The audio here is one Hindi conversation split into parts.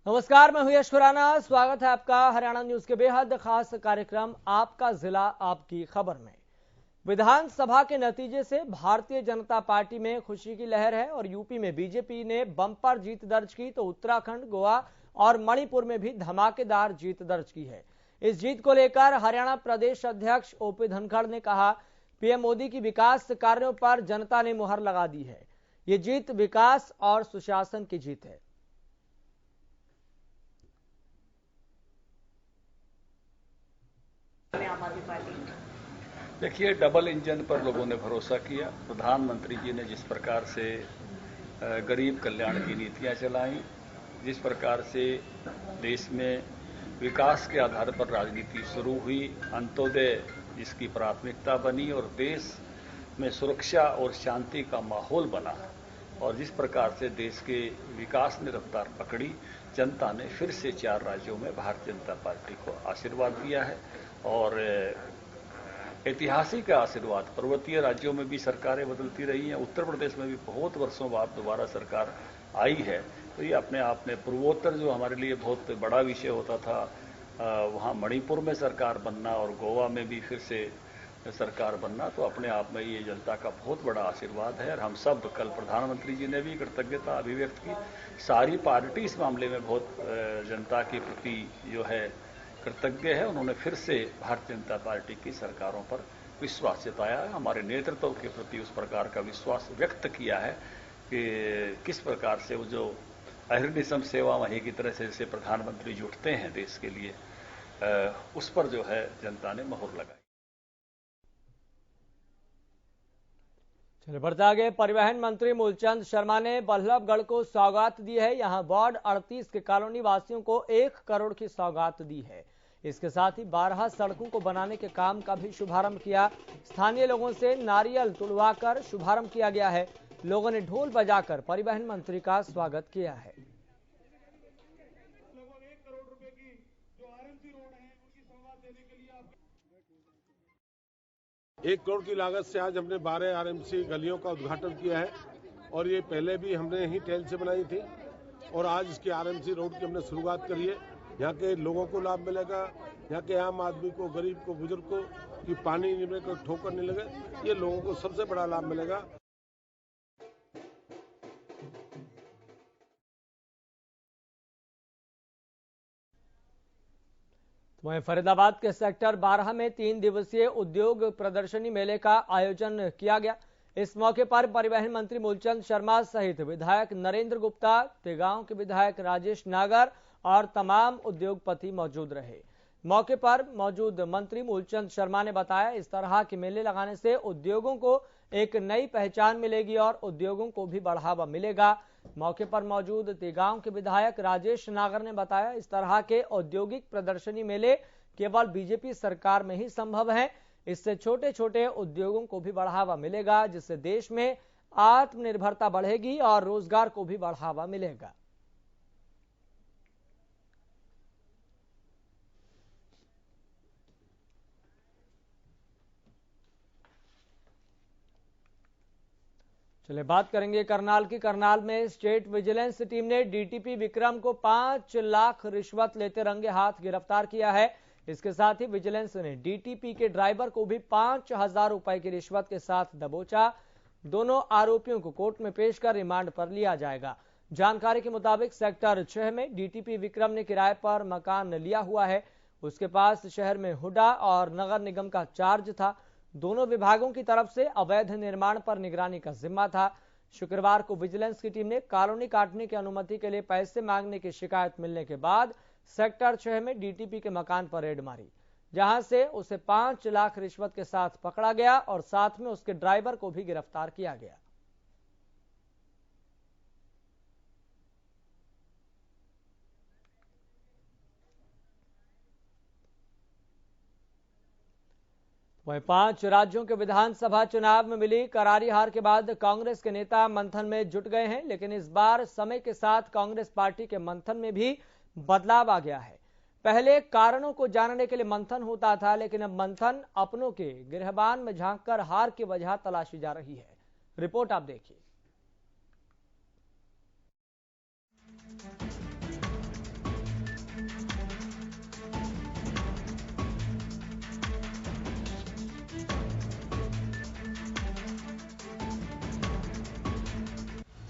नमस्कार, मैं हूं यश खुराना। स्वागत है आपका हरियाणा न्यूज के बेहद खास कार्यक्रम आपका जिला आपकी खबर में। विधानसभा के नतीजे से भारतीय जनता पार्टी में खुशी की लहर है और यूपी में बीजेपी ने बम्पर जीत दर्ज की तो उत्तराखंड, गोवा और मणिपुर में भी धमाकेदार जीत दर्ज की है। इस जीत को लेकर हरियाणा प्रदेश अध्यक्ष ओपी धनखड़ ने कहा, पीएम मोदी की विकास कार्यों पर जनता ने मुहर लगा दी है। ये जीत विकास और सुशासन की जीत है। देखिए, डबल इंजन पर लोगों ने भरोसा किया। प्रधानमंत्री जी ने जिस प्रकार से गरीब कल्याण की नीतियां चलाई, जिस प्रकार से देश में विकास के आधार पर राजनीति शुरू हुई, अंत्योदय जिसकी प्राथमिकता बनी और देश में सुरक्षा और शांति का माहौल बना, और जिस प्रकार से देश के विकास ने रफ्तार पकड़ी, जनता ने फिर से 4 राज्यों में भारतीय जनता पार्टी को आशीर्वाद दिया है। और ऐतिहासिक आशीर्वाद। पर्वतीय राज्यों में भी सरकारें बदलती रही हैं, उत्तर प्रदेश में भी बहुत वर्षों बाद दोबारा सरकार आई है। तो ये अपने आप में पूर्वोत्तर जो हमारे लिए बहुत बड़ा विषय होता था, वहाँ मणिपुर में सरकार बनना और गोवा में भी फिर से सरकार बनना, तो अपने आप में ये जनता का बहुत बड़ा आशीर्वाद है। और हम सब, कल प्रधानमंत्री जी ने भी कृतज्ञता अभिव्यक्त की। सारी पार्टी इस मामले में बहुत जनता के प्रति जो है कृतज्ञ है। उन्होंने फिर से भारतीय जनता पार्टी की सरकारों पर विश्वास जताया है, हमारे नेतृत्व के प्रति उस प्रकार का विश्वास व्यक्त किया है कि किस प्रकार से वो जो अहिर्निशम सेवा वही की तरह से जैसे प्रधानमंत्री जुटते हैं देश के लिए, उस पर जो है जनता ने मोहर लगाई। चलिए बढ़ते आगे। परिवहन मंत्री मूलचंद शर्मा ने बल्लभगढ़ को सौगात दी है। यहां वार्ड 38 के कॉलोनी वासियों को 1 करोड़ की सौगात दी है। इसके साथ ही 12 सड़कों को बनाने के काम का भी शुभारंभ किया। स्थानीय लोगों से नारियल तुड़वाकर शुभारंभ किया गया है। लोगों ने ढोल बजाकर परिवहन मंत्री का स्वागत किया है। 1 करोड़ की लागत से आज हमने 12 आरएमसी गलियों का उद्घाटन किया है और ये पहले भी हमने ही टेल से बनाई थी और आज इसके आरएमसी रोड की हमने शुरुआत करी है। यहाँ के लोगों को लाभ मिलेगा, यहाँ के आम आदमी को, गरीब को, बुजुर्ग को कि पानी में कोई ठोकर नहीं लगे, ये लोगों को सबसे बड़ा लाभ मिलेगा। वहीं फरीदाबाद के सेक्टर 12 में 3 दिवसीय उद्योग प्रदर्शनी मेले का आयोजन किया गया। इस मौके पर परिवहन मंत्री मूलचंद शर्मा सहित विधायक नरेंद्र गुप्ता, तेगांव के विधायक राजेश नागर और तमाम उद्योगपति मौजूद रहे। मौके पर मौजूद मंत्री मूलचंद शर्मा ने बताया, इस तरह के मेले लगाने से उद्योगों को एक नई पहचान मिलेगी और उद्योगों को भी बढ़ावा मिलेगा। मौके पर मौजूद तेगांव के विधायक राजेश नागर ने बताया, इस तरह के औद्योगिक प्रदर्शनी मेले केवल बीजेपी सरकार में ही संभव है। इससे छोटे छोटे उद्योगों को भी बढ़ावा मिलेगा, जिससे देश में आत्मनिर्भरता बढ़ेगी और रोजगार को भी बढ़ावा मिलेगा। चलिए बात करेंगे करनाल की। करनाल में स्टेट विजिलेंस टीम ने डीटीपी विक्रम को 5 लाख रिश्वत लेते रंगे हाथ गिरफ्तार किया है। इसके साथ ही विजिलेंस ने डीटीपी के ड्राइवर को भी 5000 रुपए की रिश्वत के साथ दबोचा। दोनों आरोपियों को कोर्ट में पेश कर रिमांड पर लिया जाएगा। जानकारी के मुताबिक सेक्टर 6 में डीटीपी विक्रम ने किराए पर मकान लिया हुआ है। उसके पास शहर में हुडा और नगर निगम का चार्ज था। दोनों विभागों की तरफ से अवैध निर्माण पर निगरानी का जिम्मा था। शुक्रवार को विजिलेंस की टीम ने कॉलोनी काटने की अनुमति के लिए पैसे मांगने की शिकायत मिलने के बाद सेक्टर 6 में डीटीपी के मकान पर रेड मारी, जहां से उसे 5 लाख रिश्वत के साथ पकड़ा गया और साथ में उसके ड्राइवर को भी गिरफ्तार किया गया। वहीं 5 राज्यों के विधानसभा चुनाव में मिली करारी हार के बाद कांग्रेस के नेता मंथन में जुट गए हैं, लेकिन इस बार समय के साथ कांग्रेस पार्टी के मंथन में भी बदलाव आ गया है। पहले कारणों को जानने के लिए मंथन होता था, लेकिन अब मंथन अपनों के गिरहबान में झांककर हार की वजह तलाशी जा रही है। रिपोर्ट आप देखिए।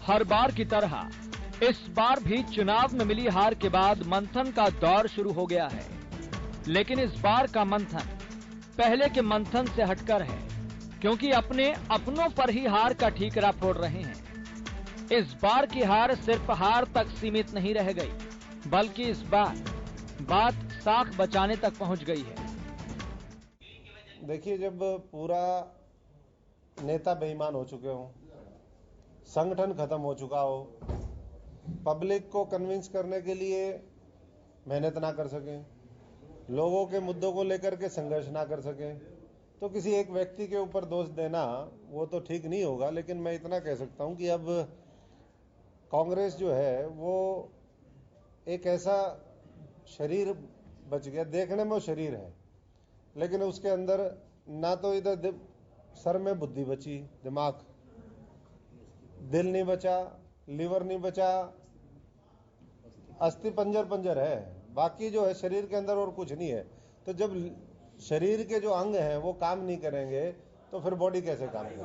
हर बार की तरह इस बार भी चुनाव में मिली हार के बाद मंथन का दौर शुरू हो गया है। लेकिन इस बार का मंथन पहले के मंथन से हटकर है, क्योंकि अपने अपनों पर ही हार का ठीकरा फोड़ रहे हैं। इस बार की हार सिर्फ हार तक सीमित नहीं रह गई, बल्कि इस बार बात साख बचाने तक पहुंच गई है। देखिए, जब पूरा नेता बेईमान हो चुके हो, संगठन खत्म हो चुका हो, पब्लिक को कन्विंस करने के लिए मेहनत ना कर सके, लोगों के मुद्दों को लेकर के संघर्ष ना कर सके, तो किसी एक व्यक्ति के ऊपर दोष देना वो तो ठीक नहीं होगा। लेकिन मैं इतना कह सकता हूं कि अब कांग्रेस जो है वो एक ऐसा शरीर बच गया, देखने में वो शरीर है, लेकिन उसके अंदर ना तो इधर सर में बुद्धि बची, दिमाग, दिल नहीं बचा, लीवर नहीं बचा, अस्थि पंजर है, बाकी जो है शरीर के अंदर और कुछ नहीं है। तो जब शरीर के जो अंग हैं वो काम नहीं करेंगे तो फिर बॉडी कैसे काम करेगी?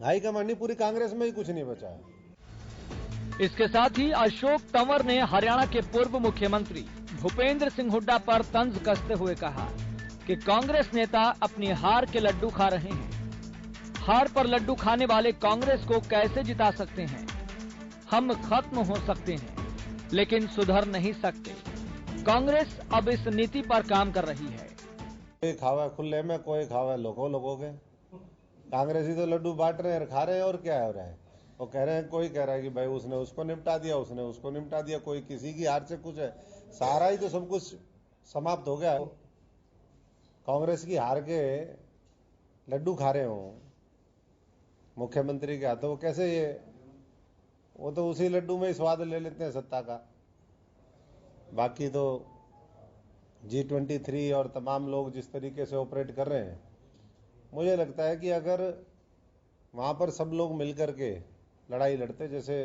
हाईकमान नहीं, पूरी कांग्रेस में ही कुछ नहीं बचा है। इसके साथ ही अशोक तंवर ने हरियाणा के पूर्व मुख्यमंत्री भूपेंद्र सिंह हुड्डा पर तंज कसते हुए कहा कि कांग्रेस नेता अपनी हार के लड्डू खा रहे हैं। हार पर लड्डू खाने वाले कांग्रेस को कैसे जिता सकते हैं? हम खत्म हो सकते हैं, लेकिन सुधर नहीं सकते। कांग्रेस अब इस नीति पर काम कर रही है। कोई खावा खुले में, कोई खावा लोगों के। कांग्रेस ही तो लड्डू बांट रहे हैं, खा रहे हैं, और क्या हो रहा है? वो कह रहे हैं, कोई कह रहा है कि भाई उसने उसको निपटा दिया, उसने उसको निपटा दिया, कोई किसी की हार से कुछ है, सारा ही तो सब कुछ समाप्त हो गया। कांग्रेस की हार के लड्डू खा रहे हो मुख्यमंत्री के हाथों, वो कैसे? ये वो तो उसी लड्डू में ही स्वाद ले लेते हैं सत्ता का। बाकी तो G23 और तमाम लोग जिस तरीके से ऑपरेट कर रहे हैं, मुझे लगता है कि अगर वहां पर सब लोग मिलकर के लड़ाई लड़ते जैसे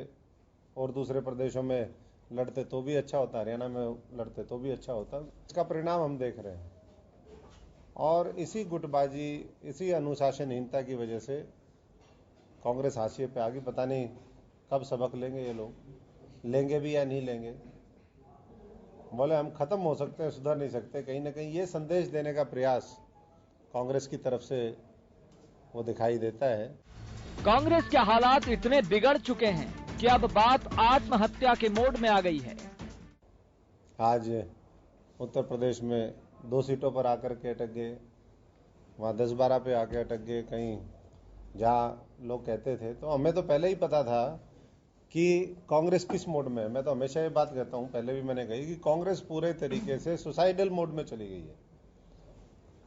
और दूसरे प्रदेशों में लड़ते तो भी अच्छा होता, हरियाणा में लड़ते तो भी अच्छा होता। इसका परिणाम हम देख रहे हैं, और इसी गुटबाजी, इसी अनुशासनहीनता की वजह से कांग्रेस हाशिए पे आ गई। पता नहीं कब सबक लेंगे ये लोग, लेंगे भी या नहीं लेंगे। बोले हम खत्म हो सकते हैं, सुधर नहीं सकते। कहीं ना कहीं ये संदेश देने का प्रयास कांग्रेस की तरफ से वो दिखाई देता है। कांग्रेस के हालात इतने बिगड़ चुके हैं कि अब बात आत्महत्या के मोड में आ गई है। आज उत्तर प्रदेश में 2 सीटों पर आकर के अटक गए, वहां 10-12 पे आके अटक गए, कहीं जहां लोग कहते थे। तो हमें तो पहले ही पता था कि कांग्रेस किस मोड में है। मैं तो हमेशा ये बात कहता हूं, पहले भी मैंने कही कि कांग्रेस पूरे तरीके से सुसाइडल मोड में चली गई है,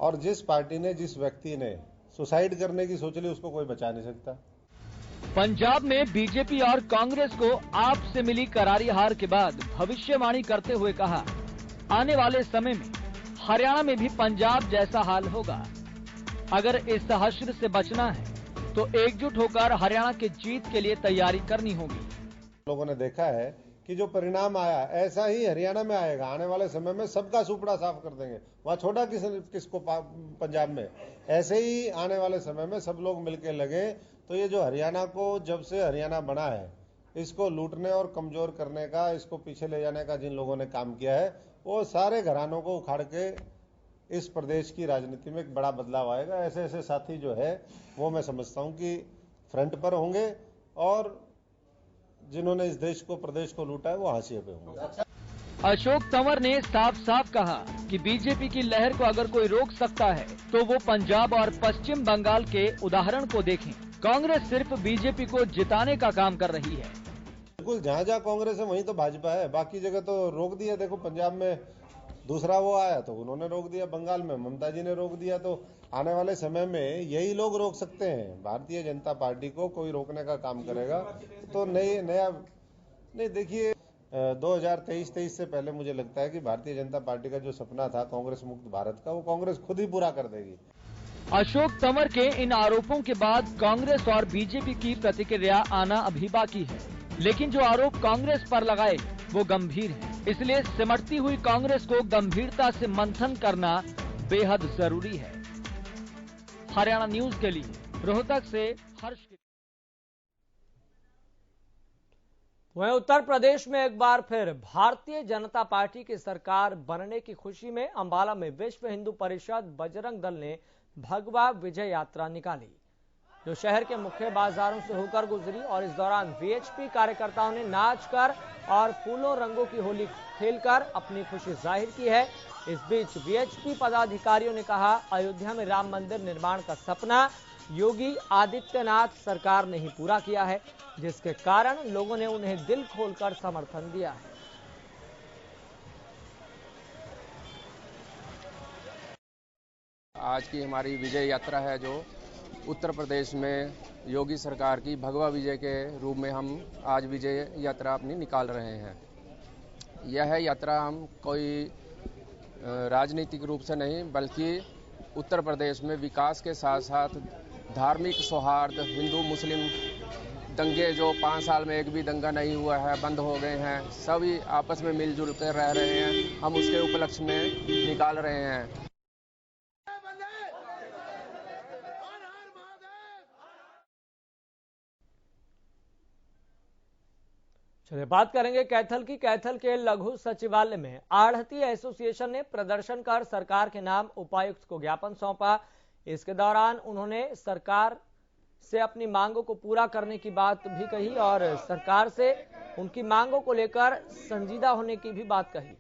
और जिस पार्टी ने, जिस व्यक्ति ने सुसाइड करने की सोच ली, उसको कोई बचा नहीं सकता। पंजाब में बीजेपी और कांग्रेस को आप से मिली करारी हार के बाद भविष्यवाणी करते हुए कहा, आने वाले समय में हरियाणा में भी पंजाब जैसा हाल होगा। अगर इस हश्र से बचना है तो एकजुट होकर हरियाणा की जीत के लिए तैयारी करनी होगी। लोगों ने देखा है कि जो परिणाम आया ऐसा ही हरियाणा में आएगा। आने वाले समय में सबका सुपड़ा साफ कर देंगे। वहां छोड़ा किसको पंजाब में, ऐसे ही आने वाले समय में सब लोग मिलकर लगे तो ये जो हरियाणा को, जब से हरियाणा बना है, इसको लूटने और कमजोर करने का, इसको पीछे ले जाने का जिन लोगों ने काम किया है, वो सारे घरानों को उखाड़ के इस प्रदेश की राजनीति में एक बड़ा बदलाव आएगा। ऐसे ऐसे साथी जो है वो मैं समझता हूं कि फ्रंट पर होंगे, और जिन्होंने इस देश को, प्रदेश को लूटा है, वो हाशिए पे होंगे। अशोक तंवर ने साफ साफ कहा कि बीजेपी की लहर को अगर कोई रोक सकता है तो वो पंजाब और पश्चिम बंगाल के उदाहरण को देखें। कांग्रेस सिर्फ बीजेपी को जिताने का काम कर रही है। बिल्कुल, जहां जहां कांग्रेस है वहीं तो भाजपा है, बाकी जगह तो रोक दिया। देखो, पंजाब में दूसरा वो आया तो उन्होंने रोक दिया, बंगाल में ममता जी ने रोक दिया। तो आने वाले समय में यही लोग रोक सकते हैं। भारतीय जनता पार्टी को कोई रोकने का काम करेगा तो नया नहीं। देखिए, 2023 से पहले मुझे लगता है कि भारतीय जनता पार्टी का जो सपना था कांग्रेस मुक्त भारत का, वो कांग्रेस खुद ही पूरा कर देगी। अशोक तंवर के इन आरोपों के बाद कांग्रेस और बीजेपी की प्रतिक्रिया आना अभी बाकी है, लेकिन जो आरोप कांग्रेस पर लगाए वो गंभीर है। इसलिए सिमटती हुई कांग्रेस को गंभीरता से मंथन करना बेहद जरूरी है। हरियाणा न्यूज के लिए रोहतक से हर्ष। वहीं उत्तर प्रदेश में एक बार फिर भारतीय जनता पार्टी की सरकार बनने की खुशी में अंबाला में विश्व हिंदू परिषद बजरंग दल ने भगवा विजय यात्रा निकाली, जो शहर के मुख्य बाजारों से होकर गुजरी। और इस दौरान वीएचपी कार्यकर्ताओं ने नाचकर और फूलों रंगों की होली खेलकर अपनी खुशी जाहिर की है। इस बीच वीएचपी पदाधिकारियों ने कहा, अयोध्या में राम मंदिर निर्माण का सपना योगी आदित्यनाथ सरकार ने ही पूरा किया है, जिसके कारण लोगों ने उन्हें दिल खोलकर समर्थन दिया है। आज की हमारी विजय यात्रा है, जो उत्तर प्रदेश में योगी सरकार की भगवा विजय के रूप में हम आज विजय यात्रा अपनी निकाल रहे हैं। यह यात्रा हम कोई राजनीतिक रूप से नहीं, बल्कि उत्तर प्रदेश में विकास के साथ साथ धार्मिक सौहार्द, हिंदू मुस्लिम दंगे जो 5 साल में एक भी दंगा नहीं हुआ है, बंद हो गए हैं, सभी आपस में मिलजुल कर रह रहे हैं, हम उसके उपलक्ष्य में निकाल रहे हैं। चलिए बात करेंगे कैथल की। कैथल के लघु सचिवालय में आढ़ती एसोसिएशन ने प्रदर्शन कर सरकार के नाम उपायुक्त को ज्ञापन सौंपा। इसके दौरान उन्होंने सरकार से अपनी मांगों को पूरा करने की बात भी कही और सरकार से उनकी मांगों को लेकर संजीदा होने की भी बात कही।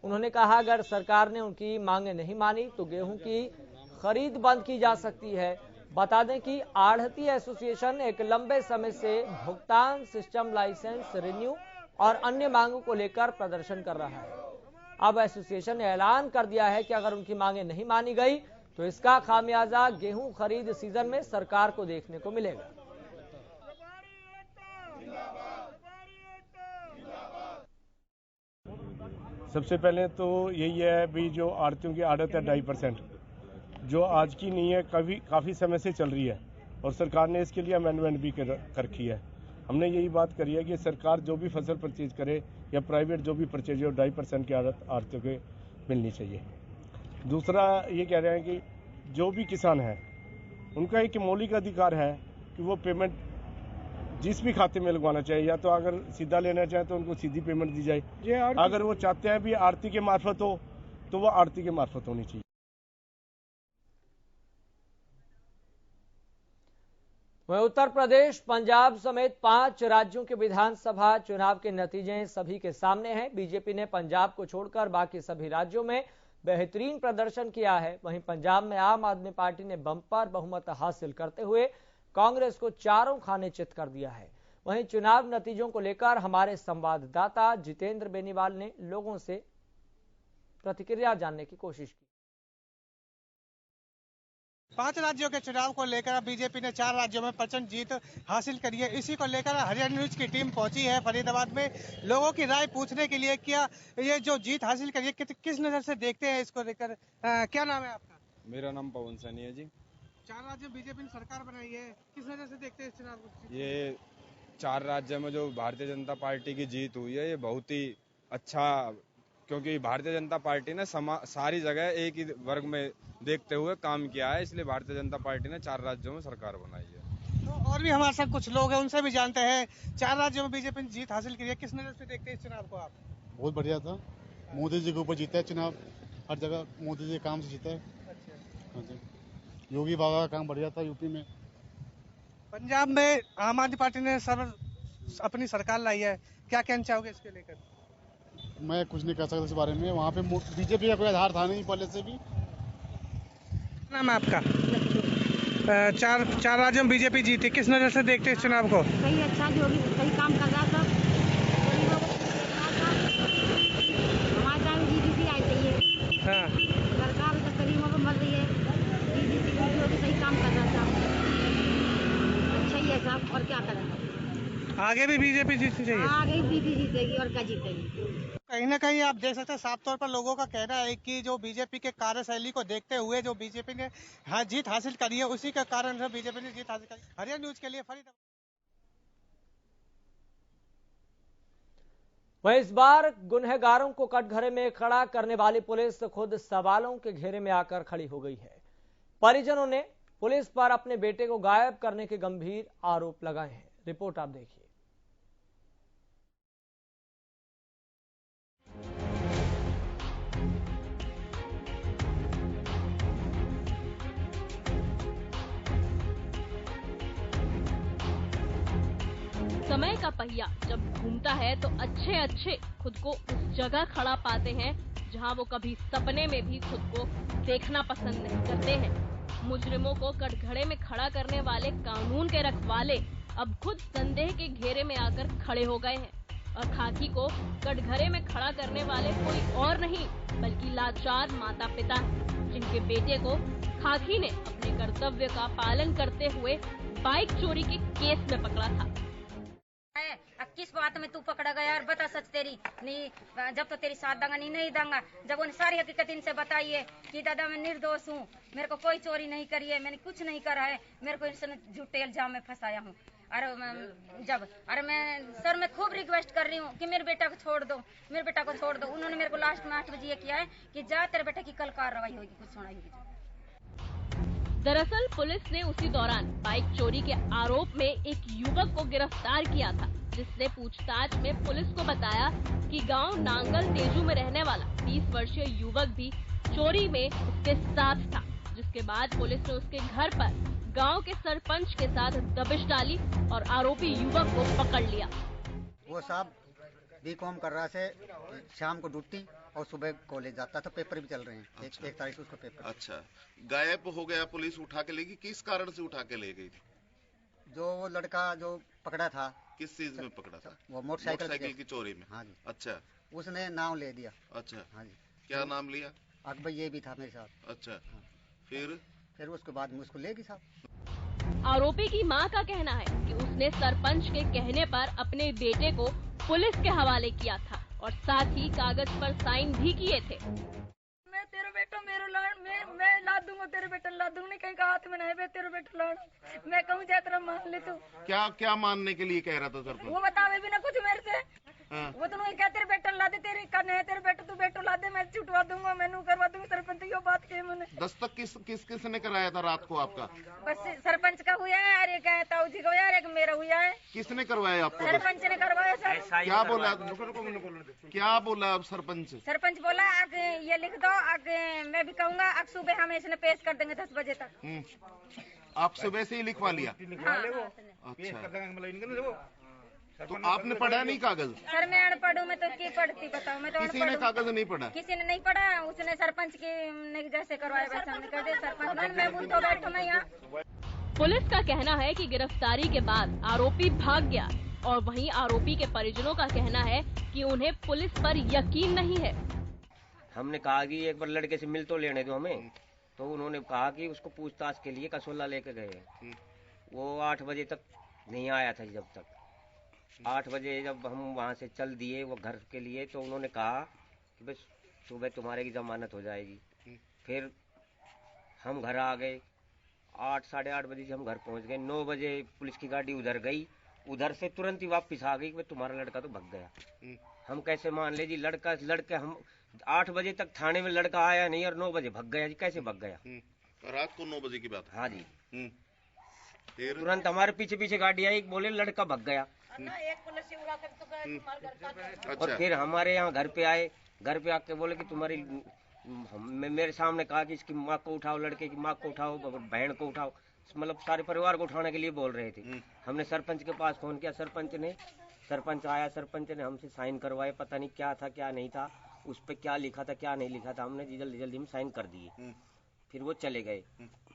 उन्होंने कहा, अगर सरकार ने उनकी मांगें नहीं मानी तो गेहूं की खरीद बंद की जा सकती है। बता दें कि आढ़ती एसोसिएशन एक लंबे समय से भुगतान सिस्टम लाइसेंस रिन्यू और अन्य मांगों को लेकर प्रदर्शन कर रहा है। अब एसोसिएशन ने ऐलान कर दिया है कि अगर उनकी मांगें नहीं मानी गई तो इसका खामियाजा गेहूं खरीद सीजन में सरकार को देखने को मिलेगा। सबसे पहले तो यही है भी जो आड़तियों की आड़त है 2.5%, जो आज की नहीं है, काफ़ी समय से चल रही है और सरकार ने इसके लिए अमेंडमेंट भी कर रखी है। हमने यही बात करी है कि सरकार जो भी फसल परचेज करे या प्राइवेट जो भी परचेज हो 2.5% की आड़त आड़तियों के मिलनी चाहिए। दूसरा ये कह रहे हैं कि जो भी किसान है उनका एक मौलिक अधिकार है कि वो पेमेंट जिस भी खाते में लगवाना चाहिए, या तो अगर सीधा लेना चाहे तो उनको सीधी पेमेंट दी जाए, अगर वो चाहते हैं भी आड़ती के मार्फत हो तो वो आड़ती के मार्फत होनी चाहिए। वहीं उत्तर प्रदेश, पंजाब समेत 5 राज्यों के विधानसभा चुनाव के नतीजे सभी के सामने हैं। बीजेपी ने पंजाब को छोड़कर बाकी सभी राज्यों में बेहतरीन प्रदर्शन किया है। वहीं पंजाब में आम आदमी पार्टी ने बम्पर बहुमत हासिल करते हुए कांग्रेस को चारों खाने चित कर दिया है। वहीं चुनाव नतीजों को लेकर हमारे संवाददाता जितेंद्र बेनीवाल ने लोगों से प्रतिक्रिया जानने की कोशिश की। 5 राज्यों के चुनाव को लेकर बीजेपी ने 4 राज्यों में प्रचंड जीत हासिल करी है। इसी को लेकर हरियाणा न्यूज की टीम पहुंची है फरीदाबाद में लोगों की राय पूछने के लिए। क्या ये जो जीत हासिल करी है किस नजर से देखते हैं इसको लेकर? क्या नाम है आपका? मेरा नाम पवन सैनी है जी। 4 राज्यों में बीजेपी ने सरकार बनाई है, किस नजर से देखते हैं इस चुनाव को? ये 4 राज्यों में जो भारतीय जनता पार्टी की जीत हुई है ये बहुत ही अच्छा, क्योंकि भारतीय जनता पार्टी ने सारी जगह एक ही वर्ग में देखते हुए काम किया है, इसलिए भारतीय जनता पार्टी ने 4 राज्यों में सरकार बनाई है। तो और भी हमारे साथ कुछ लोग हैं, उनसे भी जानते हैं। 4 राज्यों में बीजेपी ने जीत हासिल की है, किस नजर से देखते हैं इस चुनाव को आप? बहुत बढ़िया था, मोदी जी के ऊपर जीता है चुनाव, हर जगह मोदी जी के काम से जीता है। अच्छा, योगी बाबा का काम बढ़िया था यूपी में। पंजाब में आम आदमी पार्टी ने अपनी सरकार लाई है, क्या कहना चाहोगे इसके लेकर? मैं कुछ नहीं कह सकता इस बारे में, वहाँ पे बीजेपी का कोई आधार था नहीं पहले से भी। नाम है आपका? 4 राज्यों में बीजेपी जीती, किस नजर से देखते हैं इस चुनाव को? सही, अच्छा, जो भी सही काम कर रहा था, हमारे टाइम बीजेपी आई चाहिए। हाँ, सरकार जब गरीबों को मर रही है, बीजेपी जो भी सही काम कर रहा था, अच्छा ही है साहब, और क्या करें? आगे भी बीजेपी जीतनी चाहिए। आगे बीजेपी जीतेगी और क्या जीतेगी। कहीं ना कहीं आप देख सकते हैं, साफ तौर पर लोगों का कहना है कि जो बीजेपी के कार्यशैली को देखते हुए जो बीजेपी ने जीत हासिल करी है, उसी के कारण से बीजेपी ने जीत हासिल करी। हरियाणा न्यूज के लिए फरीदाबाद। वहीं इस बार गुनहगारों को कटघरे में खड़ा करने वाली पुलिस खुद सवालों के घेरे में आकर खड़ी हो गई है। परिजनों ने पुलिस पर अपने बेटे को गायब करने के गंभीर आरोप लगाए हैं। रिपोर्ट आप देखिए। समय का पहिया जब घूमता है तो अच्छे खुद को उस जगह खड़ा पाते हैं जहां वो कभी सपने में भी खुद को देखना पसंद नहीं करते हैं। मुजरिमों को कटघरे में खड़ा करने वाले कानून के रखवाले अब खुद संदेह के घेरे में आकर खड़े हो गए हैं और खाकी को कटघरे में खड़ा करने वाले कोई और नहीं बल्कि लाचार माता पिता हैं, जिनके बेटे को खाकी ने अपने कर्तव्य का पालन करते हुए बाइक चोरी के केस में पकड़ा था। किस बात में तू पकड़ा गया यार, बता सच तेरी नहीं, जब तो तेरी साथ दूंगा नहीं दूंगा। जब उन्हें सारी हकीकत इनसे बताई है कि दादा मैं निर्दोष हूँ, मेरे को कोई चोरी नहीं करी है, मैंने कुछ नहीं करा है, मेरे को इनसे झूठे इल्जाम में फंसाया हूँ। अरे मैं सर मैं खूब रिक्वेस्ट कर रही हूँ कि मेरे बेटा को छोड़ दो, मेरे बेटा को छोड़ दो। उन्होंने मेरे को लास्ट में 8 बजे ये किया है कि जा तेरे बेटे की कल कार्रवाई होगी, कुछ सुनाई होगी। दरअसल पुलिस ने उसी दौरान बाइक चोरी के आरोप में एक युवक को गिरफ्तार किया था, जिसने पूछताछ में पुलिस को बताया कि गांव नांगल तेजू में रहने वाला 20 वर्षीय युवक भी चोरी में उसके साथ था। जिसके बाद पुलिस ने उसके घर पर गांव के सरपंच के साथ दबिश डाली और आरोपी युवक को पकड़ लिया। वो साहब बीकॉम कर रहा से शाम को ड्यूटी और सुबह कॉलेज जाता था, पेपर भी चल रहे हैं। अच्छा। एक तारीख से उसका पेपर। अच्छा, गायब हो गया, पुलिस उठा के ले गई, किस कारण से उठा के ले गई थी? जो वो लड़का जो पकड़ा था। किस चीज में पकड़ा था? वो मोटरसाइकिल की चोरी में। हाँ जी। अच्छा, उसने नाम ले दिया। अच्छा, हाँ जी। क्या नाम लिया? अकबर ये भी था मेरे साथ। अच्छा, हाँ। फिर उसके बाद में उसको ले गई साहब। आरोपी की मां का कहना है कि उसने सरपंच के कहने पर अपने बेटे को पुलिस के हवाले किया था और साथ ही कागज पर साइन भी किए थे। मैं तेरा बेटा मेरो लाड़ मैं ला दूंगा, तेरे बेटा ला दूंगा, नहीं कहीं का हाथ में नहीं, तेरे बेटा लाड़ मैं कहूँ जा तेरा मान ले तू। क्या मानने के लिए कह रहा था सरपंच? वो बतावे भी ना कुछ मेरे से। हाँ। वो तो क्या तेरे बेटा ला दे, तेरे करने है तेरे बेटा, तू बेटो ला दे, मैं छुटवा दूंगा, मैं करवा दूंगा। सरपंच यो बात की मैंने। दस्तक किसने कराया था रात को आपका? बस सरपंच का हुआ है, अरे ताऊ जी का हुआ है, एक मेरा हुआ है। किसने करवाया आपको? सरपंच ने करवाया सर। क्या बोला? क्या बोला अब सरपंच? सरपंच बोला आगे ये लिख दो, आगे मैं भी कहूँगा, अब सुबह हम इसने पेश कर देंगे 10 बजे तक। आप सुबह से ही लिखवा लिया? अच्छा, तो आपने पढ़ा नहीं कागज? सर मैं अनपढ़ हूँ, मैं तो क्या पढ़ती बताओ, मैं तो किसी ने कागज नहीं पढ़ा? किसी ने नहीं पढ़ा, उसने सरपंच के जैसे करवाया वैसे हमने कर दिया। सरपंच मैं बोल तो बैठो मैं यहाँ। पुलिस का कहना है कि गिरफ्तारी के बाद आरोपी भाग गया और वहीं आरोपी के परिजनों का कहना है कि उन्हें पुलिस पर यकीन नहीं है। हमने कहा कि एक बार लड़के से मिल तो लेने दो हमें, तो उन्होंने कहा कि उसको पूछताछ के लिए कसोला लेके गए। वो 8 बजे तक नहीं आया था। जब तक 8 बजे जब हम वहाँ से चल दिए वो घर के लिए, तो उन्होंने कहा कि बस सुबह तुम्हारे की जमानत हो जाएगी। फिर हम घर आ गए, 8 साढ़े 8 बजे से हम घर पहुँच गए। 9 बजे पुलिस की गाड़ी उधर गई, उधर से तुरंत ही वापस आ गई कि तुम्हारा लड़का तो भाग गया। हम कैसे मान ले जी? लड़के हम 8 बजे तक थाने में लड़का आया नहीं और 9 बजे भाग गया जी। कैसे भाग गया? रात को 9 बजे की बात? हाँ जी। तुरंत हमारे पीछे गाड़ी आई, बोले लड़का भाग गया। और फिर हमारे यहाँ घर पे आए, घर पे आके बोले कि तुम्हारी मेरे सामने कहा कि इसकी माँ को उठाओ, लड़के की माँ को उठाओ, बहन को उठाओ, मतलब सारे परिवार को उठाने के लिए बोल रहे थे। हमने सरपंच के पास फोन किया, सरपंच आया, सरपंच ने हमसे साइन करवाए। पता नहीं क्या था क्या नहीं था, उस पर क्या लिखा था क्या नहीं लिखा था, हमने जल्दी में साइन कर दिए। फिर वो चले गए।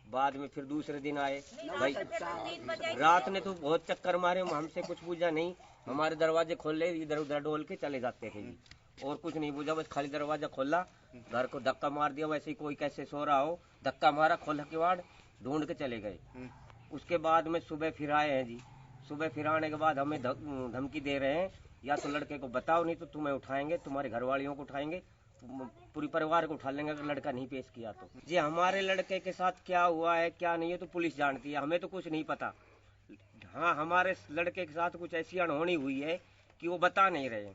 बाद में फिर दूसरे दिन आए भाई, रात ने तो बहुत चक्कर मारे, हमसे कुछ पूछा नहीं, हमारे दरवाजे खोले, इधर उधर डोल के चले जाते थे जी, और कुछ नहीं पूछा, बस खाली दरवाजा खोला, घर को धक्का मार दिया, वैसे ही कोई कैसे सो रहा हो, धक्का मारा, खोला किवाड़, ढूंढ के चले गए। उसके बाद में सुबह फिर आए हैं जी। सुबह फिर आने के बाद हमें धमकी दे रहे हैं, या तो लड़के को बताओ नहीं तो तुम्हें उठाएंगे, तुम्हारे घर वालियों को उठाएंगे, पूरी परिवार को उठा लेंगे अगर लड़का नहीं पेश किया तो। जी हमारे लड़के के साथ क्या हुआ है क्या नहीं है तो पुलिस जानती है, हमें तो कुछ नहीं पता। हाँ, हमारे लड़के के साथ कुछ ऐसी अनहोनी हुई है कि वो बता नहीं रहे,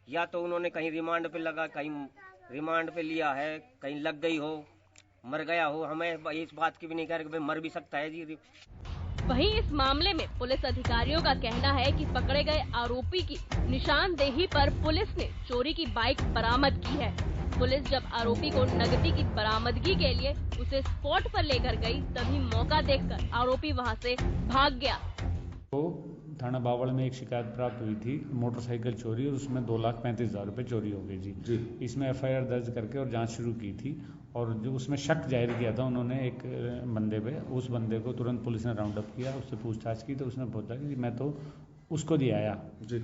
या तो उन्होंने कहीं रिमांड पे लगा, कहीं रिमांड पे लिया है, कहीं लग गई हो, मर गया हो, हमें इस बात की भी नहीं कह रहे कि मर भी सकता है जी। वहीं इस मामले में पुलिस अधिकारियों का कहना है कि पकड़े गए आरोपी की निशानदेही पर पुलिस ने चोरी की बाइक बरामद की है। पुलिस जब आरोपी को नकदी की बरामदगी के लिए उसे स्पॉट पर लेकर गई, तभी मौका देखकर आरोपी वहां से भाग गया। तो थाना बावड़ में एक शिकायत प्राप्त हुई थी मोटरसाइकिल चोरी, और उसमें 2,35,000 रुपये चोरी हो गई जी। इसमें FIR दर्ज करके और जांच शुरू की थी, और जो उसमें शक जाहिर किया था उन्होंने एक बंदे पे, उस बंदे को तुरंत पुलिस ने राउंड अप किया, उससे पूछताछ की तो उसने बोला कि मैं तो उसको दिया आया जी,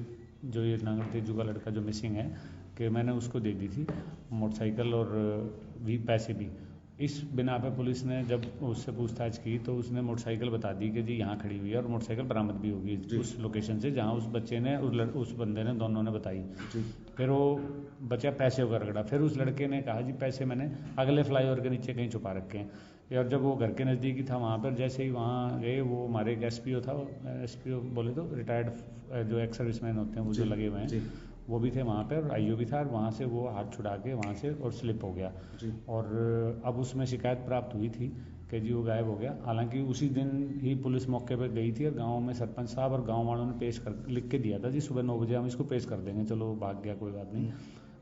जो ये नांगल तेजू का लड़का जो मिसिंग है, कि मैंने उसको दे दी थी मोटरसाइकिल और भी पैसे भी। इस बिना पे पुलिस ने जब उससे पूछताछ की तो उसने मोटरसाइकिल बता दी कि जी यहाँ खड़ी हुई है, और मोटरसाइकिल बरामद भी होगी उस लोकेशन से जहाँ उस बच्चे ने उस बंदे ने दोनों ने बताई। फिर वो बच्चा पैसे का रगड़ा, फिर उस लड़के ने कहा जी पैसे मैंने अगले फ्लाईओवर के नीचे कहीं छुपा रखे हैं। और जब वो घर के नज़दीकी था वहाँ पर जैसे ही वहाँ गए, वो हमारे एक SPO था, SPO बोले तो रिटायर्ड जो एक्स सर्विसमैन होते हैं वो जो लगे हुए हैं वो भी थे वहाँ पे, और IO भी था, और वहाँ से वो हाथ छुड़ा के वहाँ से और स्लिप हो गया और अब उसमें शिकायत प्राप्त हुई थी कि जी वो गायब हो गया। हालांकि उसी दिन ही पुलिस मौके पर गई थी और गांव में सरपंच साहब और गांव वालों ने लिख के दिया था जी सुबह 9 बजे हम इसको पेश कर देंगे, चलो भाग गया कोई बात नहीं,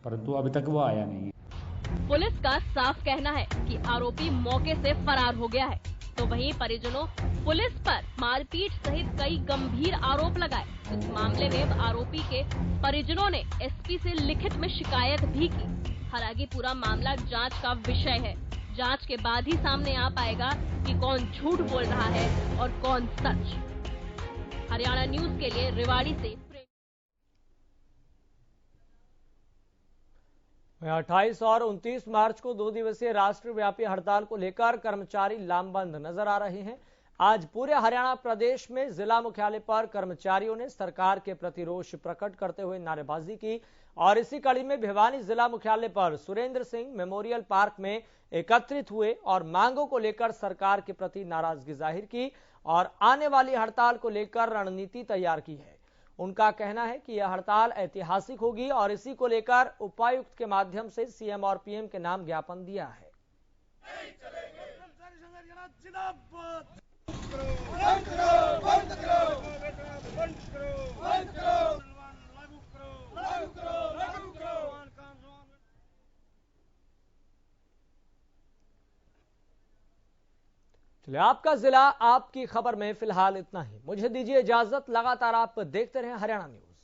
परंतु अभी तक वो आया नहीं है। पुलिस का साफ कहना है कि आरोपी मौके से फरार हो गया है, तो वहीं परिजनों पुलिस पर मारपीट सहित कई गंभीर आरोप लगाए। इस मामले में आरोपी के परिजनों ने SP से लिखित में शिकायत भी की। हालांकि पूरा मामला जांच का विषय है, जांच के बाद ही सामने आ पाएगा कि कौन झूठ बोल रहा है और कौन सच। हरियाणा न्यूज के लिए रेवाड़ी से 28 और 29 मार्च को 2 दिवसीय राष्ट्रव्यापी हड़ताल को लेकर कर्मचारी लामबंद नजर आ रहे हैं। आज पूरे हरियाणा प्रदेश में जिला मुख्यालय पर कर्मचारियों ने सरकार के प्रति रोष प्रकट करते हुए नारेबाजी की, और इसी कड़ी में भिवानी जिला मुख्यालय पर सुरेंद्र सिंह मेमोरियल पार्क में एकत्रित हुए और मांगों को लेकर सरकार के प्रति नाराजगी जाहिर की और आने वाली हड़ताल को लेकर रणनीति तैयार की है। उनका कहना है कि यह हड़ताल ऐतिहासिक होगी और इसी को लेकर उपायुक्त के माध्यम से CM और PM के नाम ज्ञापन दिया है। चलिए, आपका जिला आपकी खबर में फिलहाल इतना ही। मुझे दीजिए इजाजत, लगातार आप देखते रहें हरियाणा न्यूज।